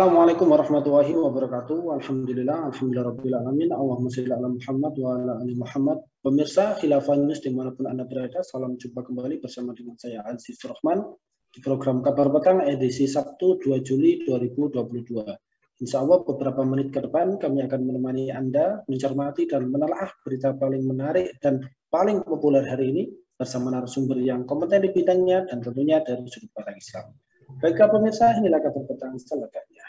Assalamualaikum warahmatullahi wabarakatuh. Alhamdulillah rabbil alamin. Allahumma shalli ala Muhammad wa ala ali Muhammad. Pemirsa Khilafah News dimanapun Anda berada, salam jumpa kembali bersama dengan saya Aziz Rahman di program Kabar Petang edisi Sabtu 2 Juli 2022. Insya Allah beberapa menit ke depan kami akan menemani Anda mencermati dan menelaah berita paling menarik dan paling populer hari ini bersama narasumber yang kompeten di bidangnya dan tentunya dari sudut pandang Islam. Baiklah pemirsa, inilah Kabar Petang selengkapnya.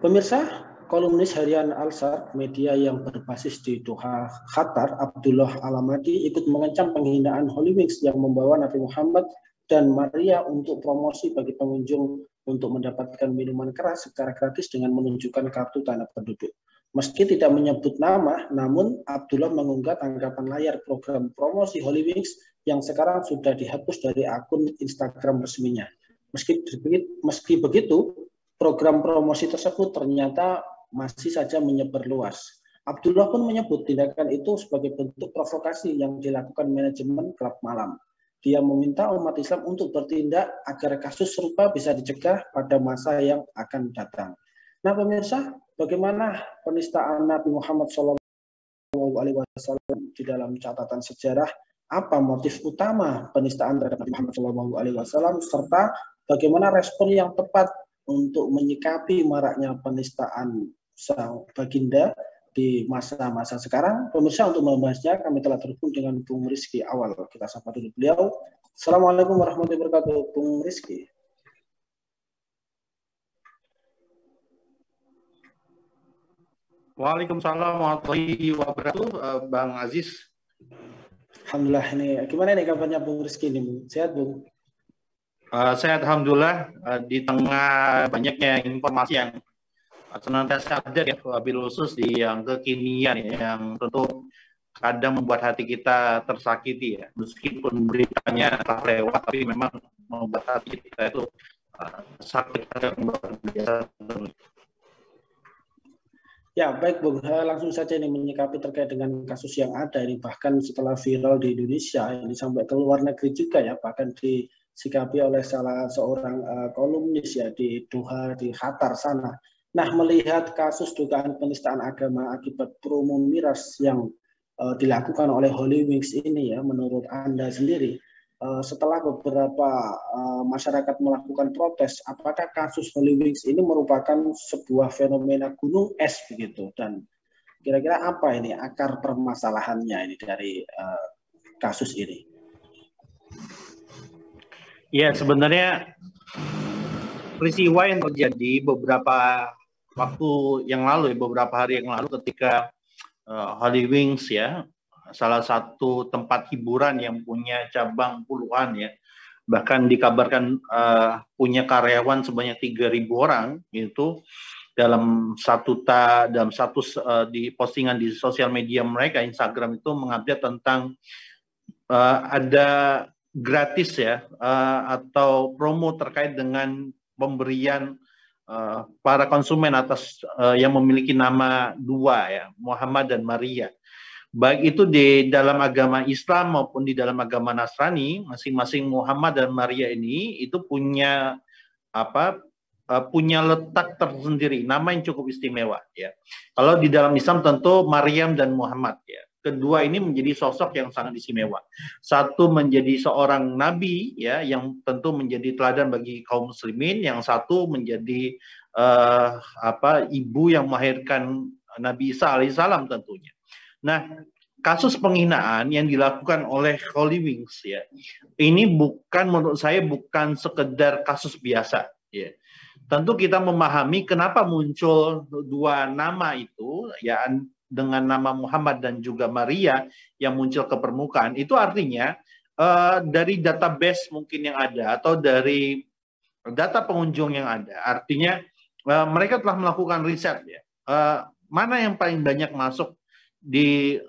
Pemirsa, kolumnis harian Al-Sharq, media yang berbasis di Doha, Qatar, Abdullah Al-Amadi ikut mengecam penghinaan Holy Wings yang membawa Nabi Muhammad dan Maria untuk promosi bagi pengunjung untuk mendapatkan minuman keras secara gratis dengan menunjukkan kartu tanda penduduk. Meski tidak menyebut nama, namun Abdullah mengunggah tanggapan layar program promosi Holy Wings yang sekarang sudah dihapus dari akun Instagram resminya. Meski begitu, program promosi tersebut ternyata masih saja menyebar luas. Abdullah pun menyebut tindakan itu sebagai bentuk provokasi yang dilakukan manajemen klub malam. Dia meminta umat Islam untuk bertindak agar kasus serupa bisa dicegah pada masa yang akan datang. Nah pemirsa, bagaimana penistaan Nabi Muhammad SAW di dalam catatan sejarah? Apa motif utama penistaan terhadap Nabi Muhammad SAW serta bagaimana respon yang tepat untuk menyikapi maraknya penistaan sang baginda di masa-masa sekarang? Pemirsa, untuk membahasnya kami telah terhubung dengan Bung Rizky Awal. Kita sapa dulu beliau. Assalamualaikum warahmatullahi wabarakatuh, Bung Rizky. Waalaikumsalam warahmatullahi wabarakatuh, Bang Aziz. Alhamdulillah, ini gimana nih kabarnya Bung Rizky ini? Sehat, Bung? Sehat, alhamdulillah. Di tengah banyaknya informasi yang senantiasa ada ya, wabil khusus di yang kekinian yang tentu kadang membuat hati kita tersakiti ya, meskipun beritanya telah lewat, tapi memang membuat hati kita itu sakit luar biasa. Ya, baik Bung, langsung saja ini menyikapi terkait dengan kasus yang ada ini, bahkan setelah viral di Indonesia, ini sampai ke luar negeri juga ya, bahkan disikapi oleh salah seorang kolumnis ya di Doha, di Qatar sana. Nah, melihat kasus dugaan penistaan agama akibat promo miras yang dilakukan oleh Holy Wings ini ya, menurut Anda sendiri, setelah beberapa masyarakat melakukan protes, apakah kasus Holy Wings ini merupakan sebuah fenomena gunung es begitu? Dan kira-kira apa ini akar permasalahannya ini dari kasus ini? Ya, sebenarnya peristiwa yang terjadi beberapa waktu yang lalu, beberapa hari yang lalu ketika Holy Wings ya, salah satu tempat hiburan yang punya cabang puluhan ya, bahkan dikabarkan punya karyawan sebanyak 3.000 orang itu dalam satu di postingan di sosial media mereka Instagram itu mengupdate tentang ada gratis ya atau promo terkait dengan pemberian para konsumen atas yang memiliki nama dua ya, Muhammad dan Maria. Baik itu di dalam agama Islam maupun di dalam agama Nasrani, masing-masing Muhammad dan Maria ini itu punya punya letak tersendiri, nama yang cukup istimewa ya. Kalau di dalam Islam tentu Maryam dan Muhammad ya. Kedua ini menjadi sosok yang sangat istimewa. Satu menjadi seorang nabi ya, yang tentu menjadi teladan bagi kaum muslimin. Yang satu menjadi ibu yang melahirkan Nabi Isa alaihissalam tentunya. Nah, kasus penghinaan yang dilakukan oleh Holy Wings ya, ini menurut saya bukan sekedar kasus biasa ya. Tentu kita memahami kenapa muncul dua nama itu ya, dengan nama Muhammad dan juga Maria yang muncul ke permukaan. Itu artinya dari database mungkin yang ada atau dari data pengunjung yang ada, artinya mereka telah melakukan riset ya, mana yang paling banyak masuk di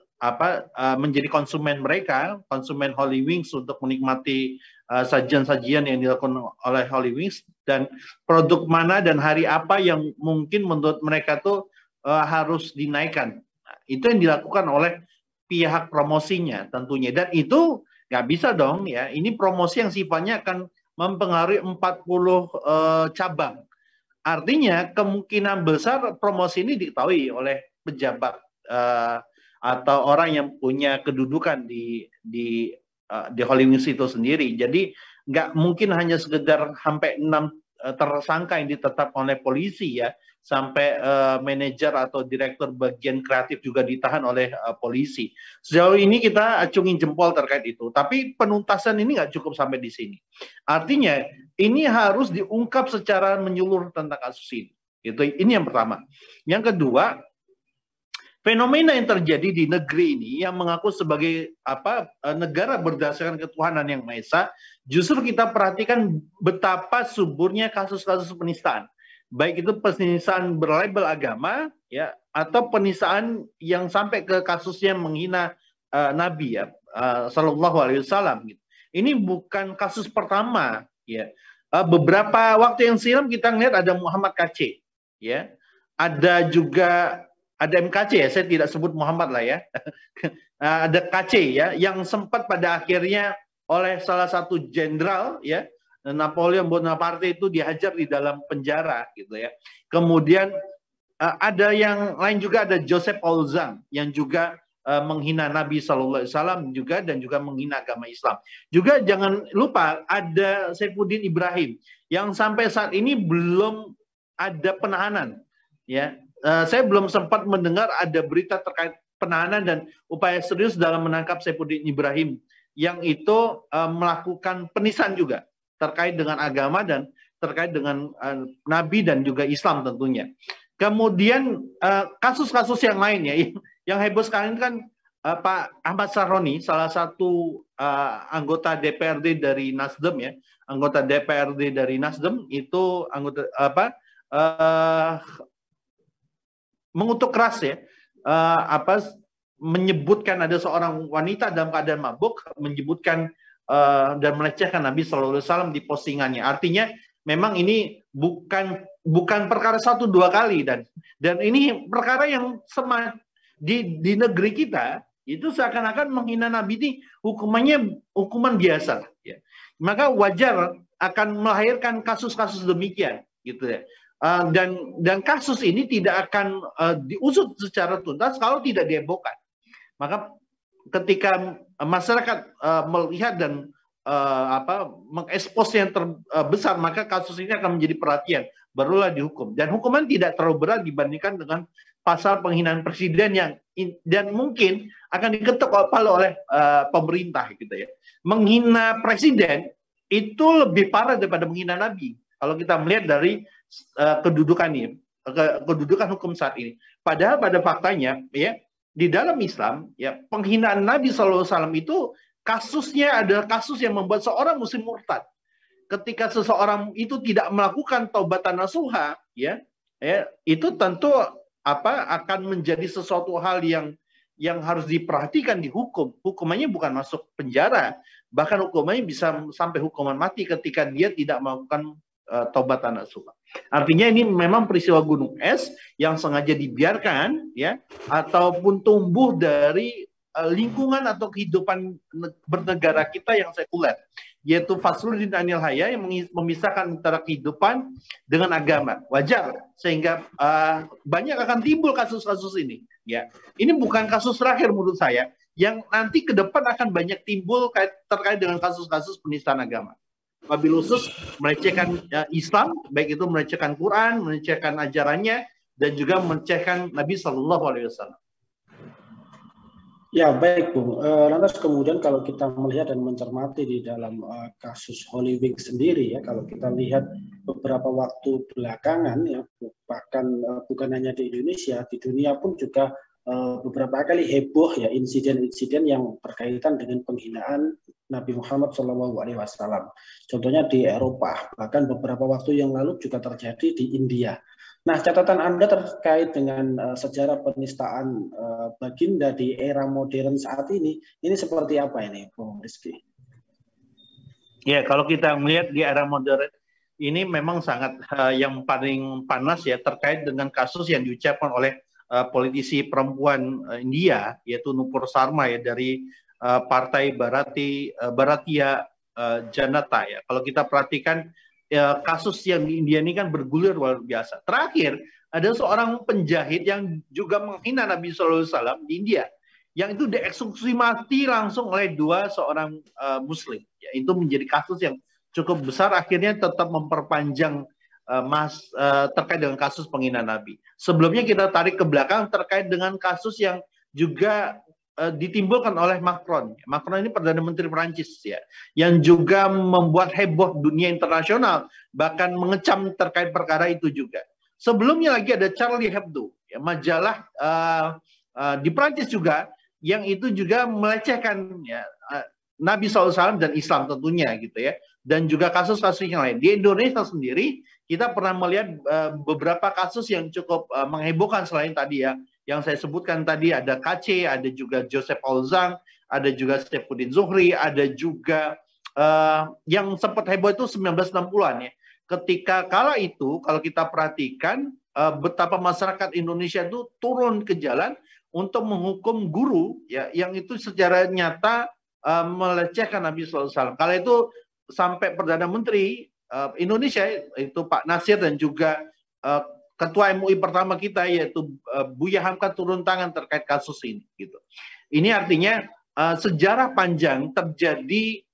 menjadi konsumen mereka, konsumen Holy Wings untuk menikmati sajian-sajian yang dilakukan oleh Holy Wings, dan produk mana dan hari apa yang mungkin menurut mereka tuh harus dinaikkan. Nah, itu yang dilakukan oleh pihak promosinya tentunya, dan itu nggak bisa dong ya. Ini promosi yang sifatnya akan mempengaruhi 40 cabang. Artinya kemungkinan besar promosi ini diketahui oleh pejabat atau orang yang punya kedudukan di Holywings itu sendiri. Jadi nggak mungkin hanya sekedar sampai 6 tersangka yang ditetapkan oleh polisi ya, sampai manajer atau direktur bagian kreatif juga ditahan oleh polisi. Sejauh ini kita acungin jempol terkait itu, tapi penuntasan ini nggak cukup sampai di sini. Artinya ini harus diungkap secara menyeluruh tentang kasus ini. Ini yang pertama. Yang kedua, fenomena yang terjadi di negeri ini yang mengaku sebagai negara berdasarkan ketuhanan yang Maha Esa, justru kita perhatikan betapa suburnya kasus-kasus penistaan. Baik itu penistaan berlabel agama ya, atau penistaan yang sampai ke kasusnya menghina Nabi ya, Sallallahu Alaihi Wasallam gitu. Ini bukan kasus pertama ya. Beberapa waktu yang silam kita ngelihat ada Muhammad KC ya. Ada juga MKC ya, saya tidak sebut Muhammad lah ya. Ada KC ya, yang sempat pada akhirnya oleh salah satu jenderal ya, Napoleon Bonaparte itu dihajar di dalam penjara gitu ya. Kemudian ada yang lain juga, ada Joseph Paul Zhang yang juga menghina Nabi Sallallahu Alaihi Wasallam juga, dan juga menghina agama Islam. Juga jangan lupa ada Saifuddin Ibrahim yang sampai saat ini belum ada penahanan ya. Saya belum sempat mendengar ada berita terkait penahanan dan upaya serius dalam menangkap Saifuddin Ibrahim yang itu melakukan penistaan juga terkait dengan agama dan terkait dengan Nabi dan juga Islam tentunya. Kemudian kasus-kasus yang lainnya yang heboh sekarang kan Pak Ahmad Saroni, salah satu anggota DPRD dari Nasdem ya, anggota DPRD dari Nasdem itu mengutuk keras ya, menyebutkan ada seorang wanita dalam keadaan mabuk, menyebutkan dan melecehkan Nabi Sallallahu Alaihi Wasallam di postingannya. Artinya memang ini bukan perkara 1-2 kali, dan ini perkara yang di negeri kita itu seakan-akan menghina Nabi ini hukumannya hukuman biasa ya. Maka wajar akan melahirkan kasus-kasus demikian gitu ya. Dan kasus ini tidak akan diusut secara tuntas kalau tidak dihebohkan. Maka ketika masyarakat melihat dan mengekspos yang terbesar, maka kasus ini akan menjadi perhatian, barulah dihukum. Dan hukuman tidak terlalu berat dibandingkan dengan pasal penghinaan presiden yang dan mungkin akan diketuk oleh pemerintah gitu ya. Menghina presiden itu lebih parah daripada menghina Nabi. Kalau kita melihat dari kedudukan ini, kedudukan hukum saat ini. Padahal pada faktanya ya, di dalam Islam ya, penghinaan Nabi Sallallahu Alaihi Wasallam itu kasusnya adalah kasus yang membuat seorang muslim murtad. Ketika seseorang itu tidak melakukan taubatan nasuha ya, itu tentu akan menjadi sesuatu hal yang harus diperhatikan di hukum. Hukumannya bukan masuk penjara, bahkan hukumannya bisa sampai hukuman mati ketika dia tidak melakukan taubatan nasuha. Artinya ini memang peristiwa gunung es yang sengaja dibiarkan ya, ataupun tumbuh dari lingkungan atau kehidupan bernegara kita yang sekuler, yaitu Fasluddin Anil Haya yang memisahkan antara kehidupan dengan agama. Wajar sehingga banyak akan timbul kasus-kasus ini ya. Ini bukan kasus terakhir menurut saya, yang nanti ke depan akan banyak timbul terkait dengan kasus-kasus penistaan agama. Wabil khusus melecehkan Islam, baik itu melecehkan Quran, melecehkan ajarannya, dan juga melecehkan Nabi Sallallahu Alaihi Wasallam. Ya baik Bung, lantas kemudian kalau kita melihat dan mencermati di dalam kasus Holywings sendiri ya, kalau kita lihat beberapa waktu belakangan ya, bahkan bukan hanya di Indonesia, di dunia pun juga beberapa kali heboh ya insiden-insiden yang berkaitan dengan penghinaan Nabi Muhammad SAW. Contohnya di Eropa, bahkan beberapa waktu yang lalu juga terjadi di India. Nah, catatan Anda terkait dengan sejarah penistaan baginda di era modern saat ini seperti apa ini, Bung Rizky? Ya, kalau kita melihat di era modern ini memang sangat yang paling panas ya terkait dengan kasus yang diucapkan oleh politisi perempuan India, yaitu Nupur Sharma ya, dari Partai Bharatiya Janata ya. Kalau kita perhatikan kasus yang di India ini kan bergulir luar biasa. Terakhir ada seorang penjahit yang juga menghina Nabi SAW di India, yang itu dieksekusi mati langsung oleh seorang Muslim. Ya, itu menjadi kasus yang cukup besar, akhirnya tetap memperpanjang terkait dengan kasus penghinaan Nabi. Sebelumnya kita tarik ke belakang terkait dengan kasus yang juga ditimbulkan oleh Macron. Macron ini Perdana Menteri Perancis ya, yang juga membuat heboh dunia internasional, bahkan mengecam terkait perkara itu juga. Sebelumnya lagi ada Charlie Hebdo, ya, majalah di Perancis juga, yang itu juga melecehkan ya, Nabi SAW dan Islam tentunya gitu ya, dan juga kasus-kasus yang lain. Di Indonesia sendiri kita pernah melihat beberapa kasus yang cukup menghebohkan selain tadi ya, yang saya sebutkan tadi, ada KC, ada juga Joseph Auzang, ada juga Saifuddin Zuhri, ada juga yang sempat heboh itu 1960-an ya. Ketika kala itu kalau kita perhatikan betapa masyarakat Indonesia itu turun ke jalan untuk menghukum guru ya, yang itu secara nyata melecehkan Nabi SAW. Kala itu sampai Perdana Menteri Indonesia itu Pak Nasir dan juga Ketua MUI pertama kita yaitu Buya Hamka turun tangan terkait kasus ini. Gitu. Ini artinya sejarah panjang terjadi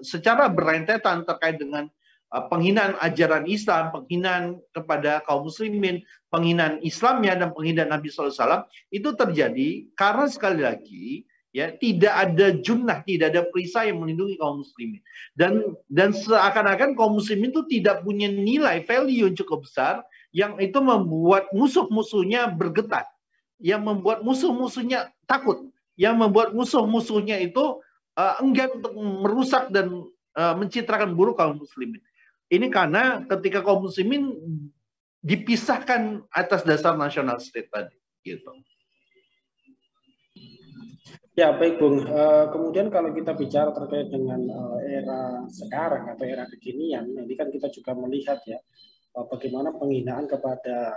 secara berentetan terkait dengan penghinaan ajaran Islam, penghinaan kepada kaum muslimin, penghinaan Islamnya dan penghinaan Nabi SAW itu terjadi karena sekali lagi ya tidak ada junnah, tidak ada perisai yang melindungi kaum muslimin, dan seakan-akan kaum muslimin itu tidak punya nilai value yang cukup besar, yang itu membuat musuh-musuhnya bergetar, yang membuat musuh-musuhnya takut, yang membuat musuh-musuhnya itu enggan untuk merusak dan mencitrakan buruk kaum muslimin. Ini karena ketika kaum muslimin dipisahkan atas dasar national state tadi, gitu. Ya, baik Bung. Kemudian kalau kita bicara terkait dengan era sekarang atau era kekinian, ini kan kita juga melihat ya bagaimana penghinaan kepada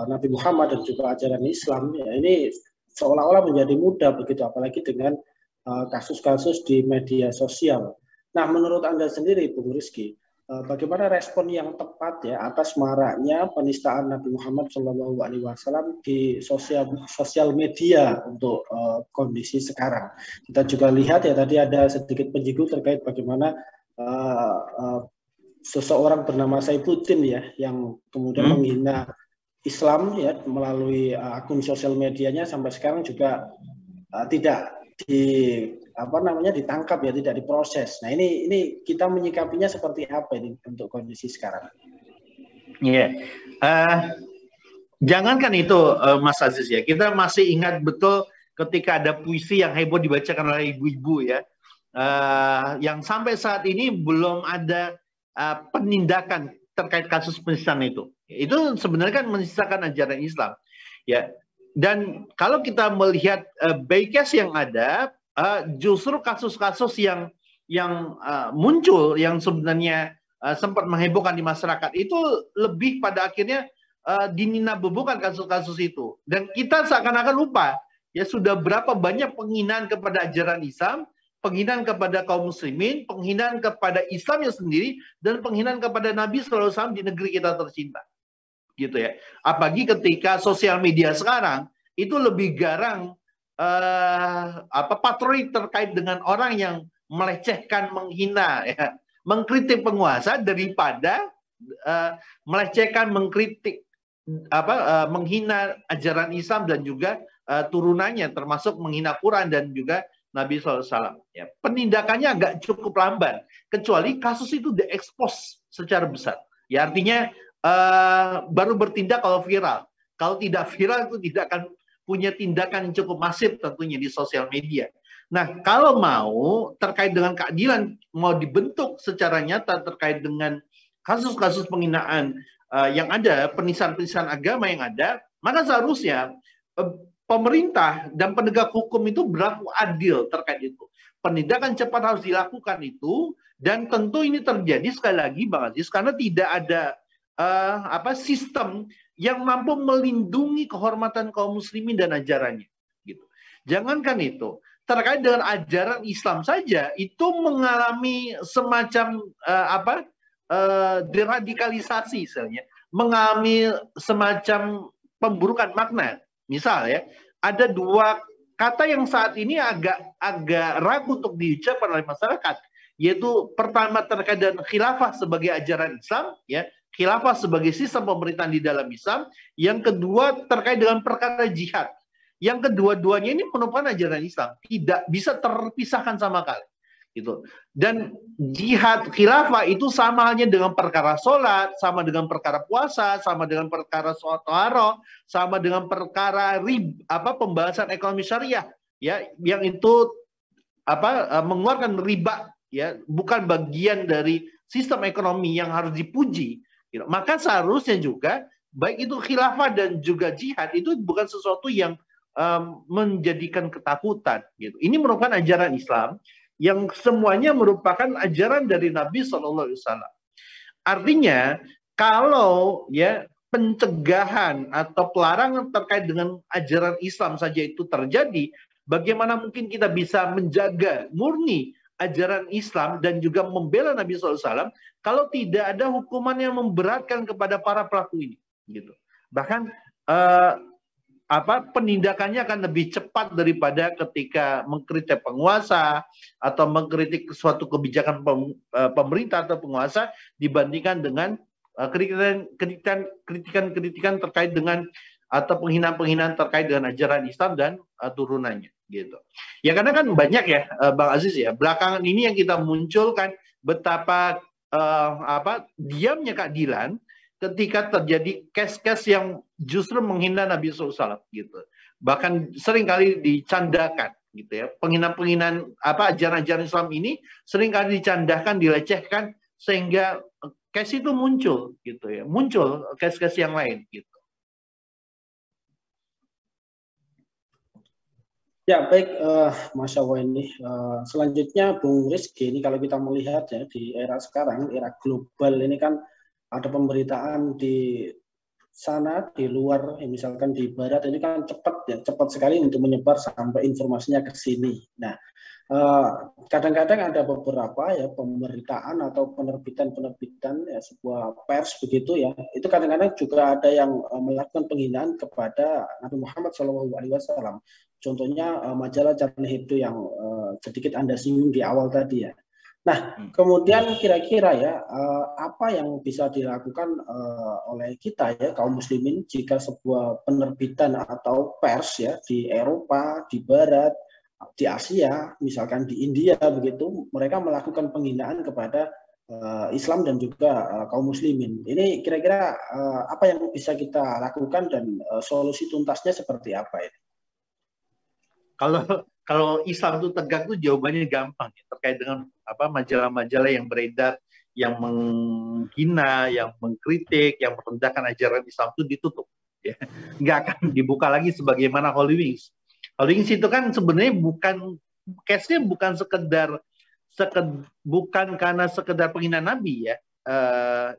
Nabi Muhammad dan juga ajaran Islam ya, ini seolah-olah menjadi mudah begitu, apalagi dengan kasus-kasus di media sosial. Nah, menurut Anda sendiri, Bung Rizky, bagaimana respon yang tepat ya atas maraknya penistaan Nabi Muhammad SAW di sosial media untuk kondisi sekarang? Kita juga lihat ya tadi ada sedikit penyinggung terkait bagaimana seseorang bernama Saifuddin ya yang kemudian menghina Islam ya melalui akun sosial medianya, sampai sekarang juga tidak ditangkap ya, tidak diproses. Nah, ini kita menyikapinya seperti apa ini untuk kondisi sekarang? Iya, jangankan itu Mas Aziz ya, kita masih ingat betul ketika ada puisi yang heboh dibacakan oleh ibu-ibu ya, yang sampai saat ini belum ada penindakan terkait kasus penistaan itu. Itu sebenarnya kan menistakan ajaran Islam ya. Dan kalau kita melihat case yang ada, justru kasus-kasus yang muncul yang sebenarnya sempat menghebohkan di masyarakat itu lebih pada akhirnya dininabobokan kasus-kasus itu. Dan kita seakan-akan lupa ya sudah berapa banyak penghinaan kepada ajaran Islam, penghinaan kepada kaum muslimin, penghinaan kepada Islamnya sendiri, dan penghinaan kepada Nabi SAW di negeri kita tercinta. Gitu ya. Apalagi ketika sosial media sekarang itu lebih garang patroli terkait dengan orang yang melecehkan, menghina ya, mengkritik penguasa daripada melecehkan, mengkritik menghina ajaran Islam dan juga turunannya, termasuk menghina Quran dan juga Nabi SAW. Ya, penindakannya agak cukup lamban, kecuali kasus itu diekspos secara besar. Ya, artinya baru bertindak kalau viral. Kalau tidak viral itu tidak akan punya tindakan yang cukup masif tentunya di sosial media. Nah, kalau mau terkait dengan keadilan, mau dibentuk secara nyata terkait dengan kasus-kasus penghinaan yang ada, penistaan-penistaan agama yang ada, maka seharusnya pemerintah dan penegak hukum itu berlaku adil terkait itu. penindakan cepat harus dilakukan itu, dan tentu ini terjadi sekali lagi Bang Aziz karena tidak ada sistem yang mampu melindungi kehormatan kaum muslimin dan ajarannya. Gitu. Jangankan itu, terkait dengan ajaran Islam saja itu mengalami semacam deradikalisasi, misalnya mengalami semacam pemburukan makna. Misal ya, ada dua kata yang saat ini agak ragu untuk diucapkan oleh masyarakat, yaitu pertama terkait dengan khilafah sebagai ajaran Islam, ya, khilafah sebagai sistem pemerintahan di dalam Islam. Yang kedua terkait dengan perkara jihad. Yang kedua-duanya ini merupakan ajaran Islam, tidak bisa terpisahkan sama sekali. Gitu. Dan jihad khilafah itu sama halnya dengan perkara sholat, sama dengan perkara puasa, sama dengan perkara sholat taharah, sama dengan perkara pembahasan ekonomi syariah, ya, yang itu mengeluarkan riba, ya, bukan bagian dari sistem ekonomi yang harus dipuji. Gitu. Maka seharusnya juga baik itu khilafah dan juga jihad itu bukan sesuatu yang menjadikan ketakutan. Gitu. Ini merupakan ajaran Islam yang semuanya merupakan ajaran dari Nabi SAW. Artinya, kalau ya pencegahan atau pelarangan terkait dengan ajaran Islam saja itu terjadi, bagaimana mungkin kita bisa menjaga murni ajaran Islam dan juga membela Nabi SAW kalau tidak ada hukuman yang memberatkan kepada para pelaku ini? Gitu. Bahkan penindakannya akan lebih cepat daripada ketika mengkritik penguasa atau mengkritik suatu kebijakan pemerintah atau penguasa dibandingkan dengan kritikan terkait dengan atau penghinaan-penghinaan terkait dengan ajaran Islam dan turunannya, gitu. Ya karena kan banyak ya Bang Aziz ya, belakangan ini yang kita munculkan betapa diamnya keadilan ketika terjadi case-case yang justru menghina Nabi SAW, gitu. Bahkan seringkali dicandakan, gitu ya. Penghinaan-penghinaan ajaran-ajaran Islam ini seringkali dicandakan, dilecehkan, sehingga case itu muncul, gitu ya. Muncul case-case yang lain, gitu. Ya baik, Mas Wahyu, selanjutnya Bung Rizky, ini kalau kita melihat ya di era sekarang, era global ini kan ada pemberitaan di sana, di luar, ya misalkan di barat ini kan cepat sekali untuk menyebar sampai informasinya ke sini. Nah, kadang-kadang ada beberapa ya pemberitaan atau penerbitan ya, sebuah pers begitu ya, itu kadang-kadang juga ada yang melakukan penghinaan kepada Nabi Muhammad SAW. Contohnya majalah Charlie Hebdo yang sedikit Anda singgung di awal tadi ya. Nah, kemudian kira-kira ya apa yang bisa dilakukan oleh kita ya kaum muslimin jika sebuah penerbitan atau pers ya di Eropa, di Barat, di Asia, misalkan di India begitu, mereka melakukan penghinaan kepada Islam dan juga kaum muslimin. Ini kira-kira apa yang bisa kita lakukan dan solusi tuntasnya seperti apa ini? Kalau Islam itu tegak tuh jawabannya gampang ya, terkait dengan majalah-majalah yang beredar, yang menghina, yang mengkritik, yang merendahkan ajaran Islam itu ditutup. Ya. Nggak akan dibuka lagi sebagaimana Holy Wings. Holy Wings itu kan sebenarnya case-nya bukan karena sekedar penghinaan Nabi ya.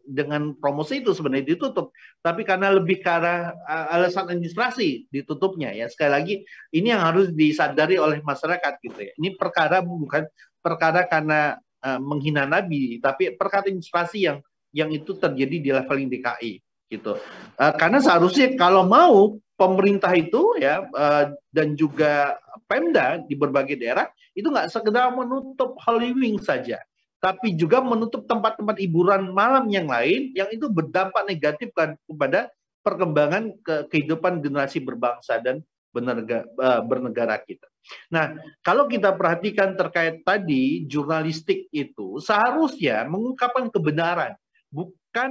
Dengan promosi itu sebenarnya ditutup, tapi karena lebih ke arah alasan administrasi ditutupnya ya. Sekali lagi ini yang harus disadari oleh masyarakat gitu ya. Ini perkara bukan perkara karena menghina Nabi, tapi perkara administrasi yang itu terjadi di leveling DKI gitu. Karena seharusnya kalau mau pemerintah itu ya dan juga Pemda di berbagai daerah itu nggak sekedar menutup Holy Wings saja, tapi juga menutup tempat-tempat hiburan malam yang lain yang itu berdampak negatif kepada perkembangan kehidupan generasi berbangsa dan bernegara kita. Nah, kalau kita perhatikan terkait tadi jurnalistik itu seharusnya mengungkapkan kebenaran, bukan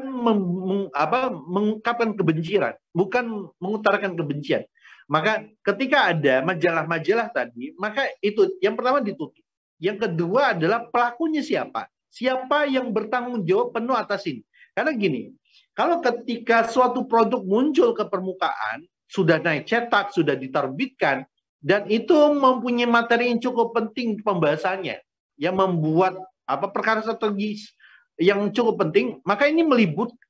mengungkapkan kebencian, bukan mengutarakan kebencian. Maka ketika ada majalah-majalah tadi, maka itu yang pertama ditutup. Yang kedua adalah pelakunya siapa? Siapa yang bertanggung jawab penuh atas ini? Karena gini, kalau ketika suatu produk muncul ke permukaan, sudah naik cetak, sudah diterbitkan, Dan itu mempunyai materi yang cukup penting pembahasannya, yang membuat perkara strategis yang cukup penting. Maka ini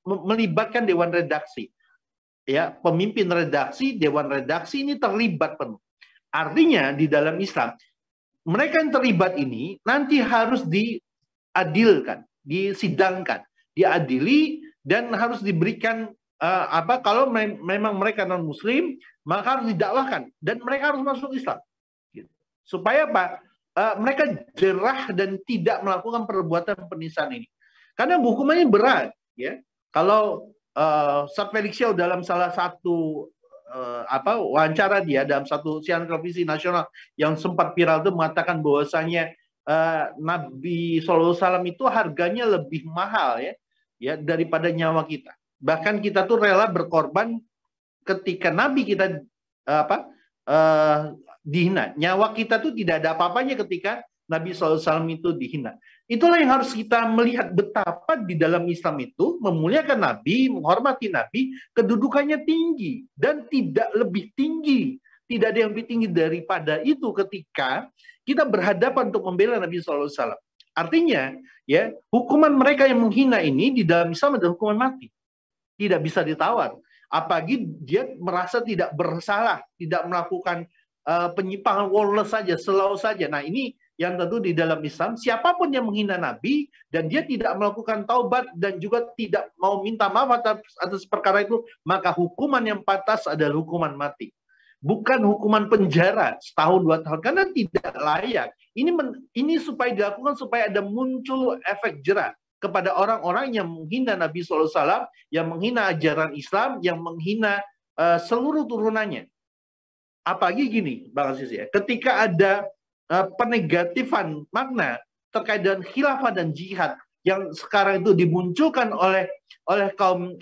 melibatkan dewan redaksi. Ya, pemimpin redaksi, dewan redaksi ini terlibat penuh. Artinya di dalam Islam, mereka yang terlibat ini nanti harus diadilkan, disidangkan, diadili, dan harus diberikan kalau memang mereka non Muslim, maka harus didakwahkan dan mereka harus masuk Islam. Gitu. Supaya apa? Mereka jerah dan tidak melakukan perbuatan penistaan ini. Karena hukumannya berat, ya. Kalau Ustaz Felix Xiao dalam salah satu wawancara dia dalam satu siaran televisi nasional yang sempat viral itu mengatakan bahwasanya Nabi SAW itu harganya lebih mahal ya daripada nyawa kita. Bahkan kita tuh rela berkorban ketika Nabi kita dihina. Nyawa kita tuh tidak ada apa-apanya ketika Nabi SAW itu dihina. Itulah yang harus kita melihat betapa di dalam Islam itu memuliakan Nabi, menghormati Nabi, kedudukannya tinggi dan tidak lebih tinggi. Tidak ada yang lebih tinggi daripada itu ketika kita berhadapan untuk membela Nabi SAW. Artinya, ya, hukuman mereka yang menghina ini di dalam Islam adalah hukuman mati. Tidak bisa ditawar. Apalagi dia merasa tidak bersalah, tidak melakukan penyimpangan, lawless saja, slow saja. Nah, ini yang tentu di dalam Islam, siapapun yang menghina Nabi dan dia tidak melakukan taubat dan juga tidak mau minta maaf atas perkara itu, maka hukuman yang pantas adalah hukuman mati. Bukan hukuman penjara setahun 2 tahun, karena tidak layak. Ini supaya dilakukan supaya ada muncul efek jerah kepada orang-orang yang menghina Nabi SAW, yang menghina ajaran Islam, yang menghina seluruh turunannya. Apalagi gini, Bang Aziz ya, ketika ada penegatifan makna terkait dengan khilafah dan jihad yang sekarang itu dimunculkan oleh kaum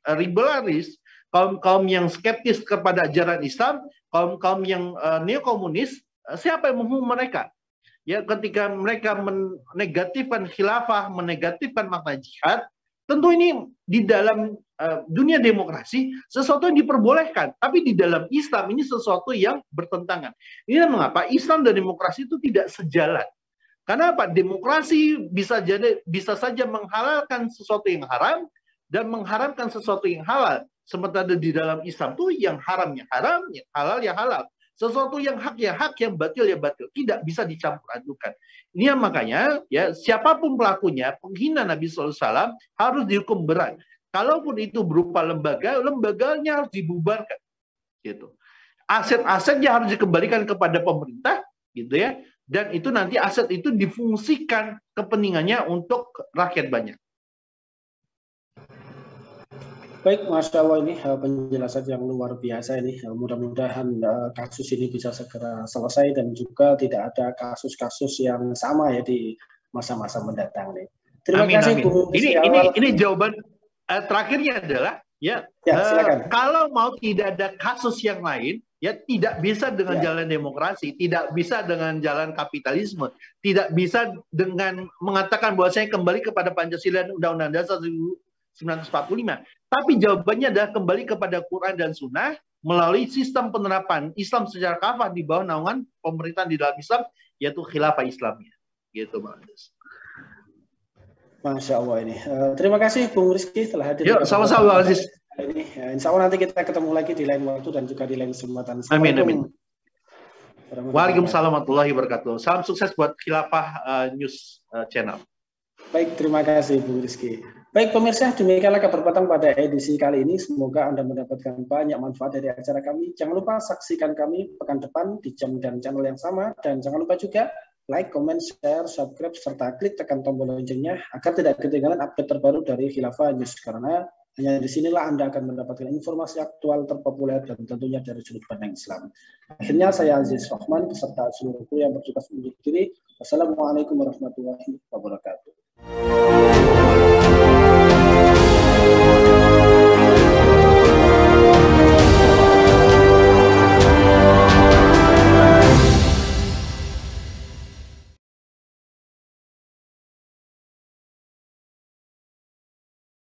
liberalis, kaum yang skeptis kepada ajaran Islam, kaum yang neokomunis, siapa yang menghukum mereka? Ya, ketika mereka menegatifkan khilafah, menegatifkan makna jihad, tentu ini di dalam dunia demokrasi sesuatu yang diperbolehkan, tapi di dalam Islam ini sesuatu yang bertentangan. Ini mengapa Islam dan demokrasi itu tidak sejalan. Karena apa? Demokrasi bisa saja menghalalkan sesuatu yang haram dan mengharamkan sesuatu yang halal. Sementara di dalam Islam itu yang haram ya haram, yang halal ya halal. Sesuatu yang hak ya hak, yang batil ya batil. Tidak bisa dicampur adukan. Ini yang makanya ya siapapun pelakunya, penghina Nabi SAW harus dihukum berat. Kalaupun itu berupa lembaga, lembaganya harus dibubarkan. Gitu. Aset-asetnya harus dikembalikan kepada pemerintah, gitu ya. Dan itu nanti aset itu difungsikan kepentingannya untuk rakyat banyak. Baik, Masya Allah, ini penjelasan yang luar biasa ini. Mudah-mudahan kasus ini bisa segera selesai dan juga tidak ada kasus-kasus yang sama ya di masa-masa mendatang nih. Terima kasih, amin. Bu. Ini jawaban terakhirnya adalah silakan. Kalau mau tidak ada kasus yang lain, ya tidak bisa dengan jalan demokrasi, tidak bisa dengan jalan kapitalisme, tidak bisa dengan mengatakan bahwa saya kembali kepada Pancasila dan Undang-Undang Dasar 1945. Tapi jawabannya adalah kembali kepada Quran dan Sunnah melalui sistem penerapan Islam secara kafah di bawah naungan pemerintahan di dalam Islam, yaitu khilafah Islamnya. Gitu, Bang Aziz. Masya Allah ini. Terima kasih Bung Rizky telah hadir. Yuk, sama-sama Bang Aziz. Ini, insya Allah nanti kita ketemu lagi di lain waktu dan juga di lain kesempatan. Amin. Waalaikumsalam warahmatullahi wabarakatuh. Salam sukses buat Khilafah News Channel. Baik, terima kasih Bung Rizky. Baik pemirsa, demikianlah kabar petang pada edisi kali ini. Semoga Anda mendapatkan banyak manfaat dari acara kami. Jangan lupa saksikan kami pekan depan di jam dan channel yang sama. Dan jangan lupa juga like, comment, share, subscribe, serta klik tekan tombol loncengnya agar tidak ketinggalan update terbaru dari Khilafah News. Karena hanya disinilah Anda akan mendapatkan informasi aktual terpopuler dan tentunya dari sudut pandang Islam. Akhirnya saya Aziz Rahman beserta seluruh kru yang bertugas undur diri. Wassalamualaikum warahmatullahi wabarakatuh.